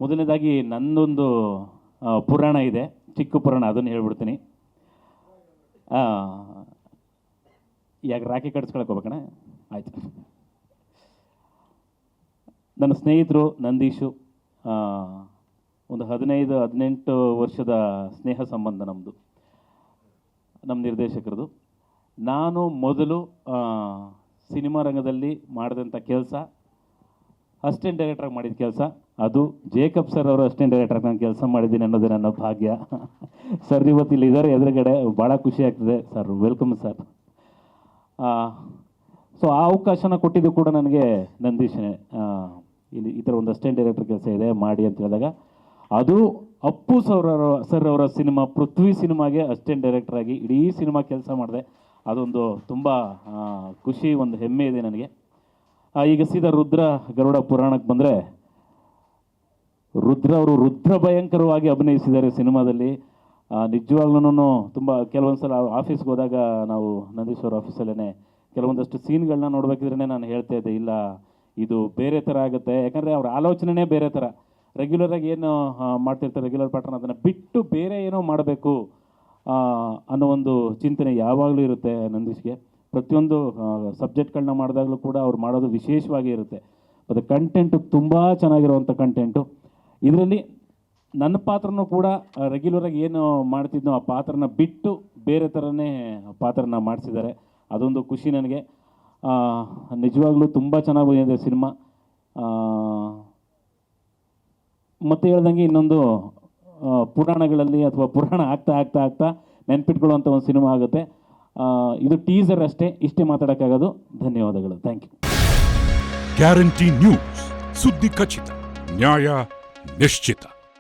ಮೊದಲನೇದಾಗಿ ನನ್ನೊಂದು ಪುರಾಣ ಇದೆ, ಚಿಕ್ಕ ಪುರಾಣ, ಅದನ್ನು ಹೇಳ್ಬಿಡ್ತೀನಿ. ಯಾಕೆ ರಾಖಿ ಕಟ್ಸ್ಕೊಳಕ್ಕೆ ಹೋಗ್ಬೇಕಣ್ಣ? ಆಯಿತು. ನನ್ನ ಸ್ನೇಹಿತರು ನಂದೀಶು, ಒಂದು 15-18 ವರ್ಷದ ಸ್ನೇಹ ಸಂಬಂಧ ನಮ್ಮದು, ನಮ್ಮ ನಿರ್ದೇಶಕರದು. ನಾನು ಮೊದಲು ಸಿನಿಮಾ ರಂಗದಲ್ಲಿ ಮಾಡಿದಂಥ ಕೆಲಸ, ಅಸಿಸ್ಟೆಂಟ್ ಡೈರೆಕ್ಟ್ರಾಗಿ ಮಾಡಿದ ಕೆಲಸ, ಅದು ಜೇಕಬ್ ಸರ್ ಅವರು ಅಸಿಸ್ಟೆಂಟ್ ಡೈರೆಕ್ಟ್ರಾಗಿ ನಾನು ಕೆಲಸ ಮಾಡಿದ್ದೀನಿ ಅನ್ನೋದೇ ನನ್ನ ಭಾಗ್ಯ. ಸರ್ ಇವತ್ತು ಇಲ್ಲಿ ಇದ್ದಾರೆ ಎದುರುಗಡೆ, ಭಾಳ ಖುಷಿ ಆಗ್ತದೆ ಸರ್. Welcome sir. ಸೊ ಆ ಅವಕಾಶನ ಕೊಟ್ಟಿದ್ದು ಕೂಡ ನನಗೆ ನಂದೀಶನೇ. ಇಲ್ಲಿ ಈ ಥರ ಒಂದು ಅಸಿಸ್ಟೆಂಟ್ ಡೈರೆಕ್ಟರ್ ಕೆಲಸ ಇದೆ ಮಾಡಿ ಅಂತ ಹೇಳಿದಾಗ, ಅದು ಅಪ್ಪು ಸರ್ ಅವರ ಸಿನಿಮಾ ಪೃಥ್ವಿ ಸಿನಿಮಾಗೆ ಅಸಿಸ್ಟೆಂಟ್ ಡೈರೆಕ್ಟ್ರಾಗಿ ಇಡೀ ಸಿನಿಮಾ ಕೆಲಸ ಮಾಡಿದೆ. ಅದೊಂದು ತುಂಬ ಖುಷಿ, ಒಂದು ಹೆಮ್ಮೆ ಇದೆ ನನಗೆ. ಈಗ ಸೀದಾ ರುದ್ರ ಗರುಡ ಪುರಾಣಕ್ಕೆ ಬಂದರೆ, ರುದ್ರ ಅವರು ರುದ್ರ ಭಯಂಕರವಾಗಿ ಅಭಿನಯಿಸಿದ್ದಾರೆ ಸಿನಿಮಾದಲ್ಲಿ. ನಿಜವಾಗ್ಲೂ ತುಂಬ ಕೆಲವೊಂದು ಸಲ ಆಫೀಸ್ಗೆ ಹೋದಾಗ ನಾವು ನಂದೀಶ್ ಅವ್ರ ಆಫೀಸಲ್ಲೇ ಕೆಲವೊಂದಷ್ಟು ಸೀನ್ಗಳನ್ನ ನೋಡಬೇಕಿದ್ರೆ ನಾನು ಹೇಳ್ತಾ ಇದ್ದೆ, ಇಲ್ಲ ಇದು ಬೇರೆ ಥರ ಆಗುತ್ತೆ. ಯಾಕಂದರೆ ಅವ್ರ ಆಲೋಚನೆನೇ ಬೇರೆ ಥರ. ರೆಗ್ಯುಲರಾಗಿ ಏನು ಮಾಡ್ತಿರ್ತಾರೆ ರೆಗ್ಯುಲರ್ ಪ್ಯಾಟರ್ನ್, ಅದನ್ನು ಬಿಟ್ಟು ಬೇರೆ ಏನೋ ಮಾಡಬೇಕು ಅನ್ನೋ ಒಂದು ಚಿಂತನೆ ಯಾವಾಗಲೂ ಇರುತ್ತೆ ನಂದೀಶ್ಗೆ. ಪ್ರತಿಯೊಂದು ಸಬ್ಜೆಕ್ಟ್ಗಳನ್ನ ಮಾಡಿದಾಗಲೂ ಕೂಡ ಅವ್ರು ಮಾಡೋದು ವಿಶೇಷವಾಗಿ ಇರುತ್ತೆ. ಮತ್ತು ಕಂಟೆಂಟು ತುಂಬ ಚೆನ್ನಾಗಿರುವಂಥ ಕಂಟೆಂಟು. ಇದರಲ್ಲಿ ನನ್ನ ಪಾತ್ರನೂ ಕೂಡ ರೆಗ್ಯುಲರಾಗಿ ಏನು ಮಾಡ್ತಿದ್ನೋ ಆ ಪಾತ್ರನ ಬಿಟ್ಟು ಬೇರೆ ಥರನೇ ಪಾತ್ರನ ಮಾಡಿಸಿದ್ದಾರೆ. ಅದೊಂದು ಖುಷಿ ನನಗೆ. ನಿಜವಾಗ್ಲೂ ತುಂಬ ಚೆನ್ನಾಗಿ ಬಂದಿದೆ ಸಿನಿಮಾ. ಮತ್ತೆ ಹೇಳ್ದಂಗೆ ಇನ್ನೊಂದು ಪುರಾಣಗಳಲ್ಲಿ ಅಥವಾ ಪುರಾಣ ಆಗ್ತಾ ಆಗ್ತಾ ಆಗ್ತಾ ನೆನ್ಪಿಟ್ಕೊಳ್ಳುವಂಥ ಒಂದು ಸಿನಿಮಾ ಆಗುತ್ತೆ. ಇದು ಟೀಸರ್ ಅಷ್ಟೇ, ಇಷ್ಟೇ ಮಾತಾಡೋಕ್ಕಾಗೋದು. ಧನ್ಯವಾದಗಳು. Thank you. ಗ್ಯಾರಂಟಿ ನ್ಯೂಸ್, ಸುದ್ದಿ ಖಚಿತ, ನ್ಯಾಯ ನಿಶ್ಚಿತ.